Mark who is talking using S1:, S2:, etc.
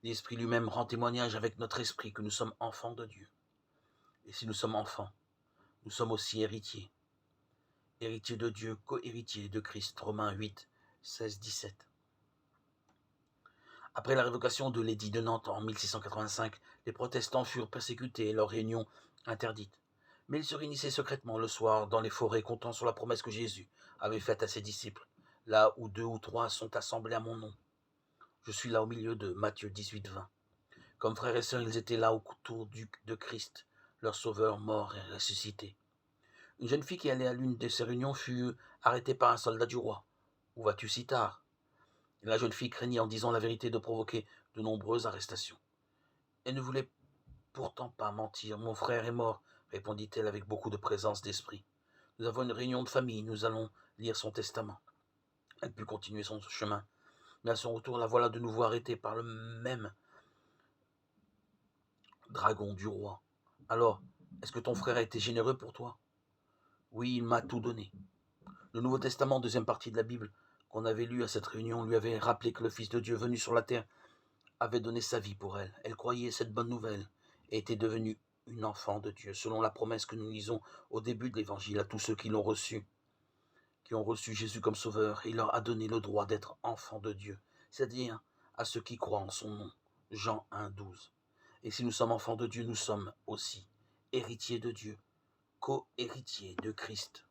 S1: L'Esprit lui-même rend témoignage avec notre esprit que nous sommes enfants de Dieu. Et si nous sommes enfants, nous sommes aussi héritiers. Héritiers de Dieu, co-héritiers de Christ. Romains 8, 16, 17. Après la révocation de l'édit de Nantes en 1685, les protestants furent persécutés et leurs réunions interdites. Mais ils se réunissaient secrètement le soir dans les forêts, comptant sur la promesse que Jésus avait faite à ses disciples. Là où 2 ou 3 sont assemblés à mon nom, je suis là au milieu de Matthieu 18, 20. Comme frères et sœurs, ils étaient là autour de Christ, leur sauveur mort et ressuscité. Une jeune fille qui allait à l'une de ces réunions fut arrêtée par un soldat du roi. Où vas-tu si tard? La jeune fille craignait en disant la vérité de provoquer de nombreuses arrestations. Elle ne voulait pourtant pas mentir. Mon frère est mort, répondit-elle avec beaucoup de présence d'esprit. Nous avons une réunion de famille, nous allons lire son testament. Elle put continuer son chemin, mais à son retour, la voilà de nouveau arrêtée par le même dragon du roi. Alors, est-ce que ton frère a été généreux pour toi? Oui, il m'a tout donné. Le Nouveau Testament, deuxième partie de la Bible, qu'on avait lu à cette réunion, lui avait rappelé que le Fils de Dieu venu sur la terre avait donné sa vie pour elle. Elle croyait cette bonne nouvelle et était devenue une enfant de Dieu, selon la promesse que nous lisons au début de l'Évangile à tous ceux qui l'ont reçu, qui ont reçu Jésus comme sauveur. Il leur a donné le droit d'être enfants de Dieu, c'est-à-dire à ceux qui croient en son nom. Jean 1, 12. Et si nous sommes enfants de Dieu, nous sommes aussi héritiers de Dieu, co-héritiers de Christ.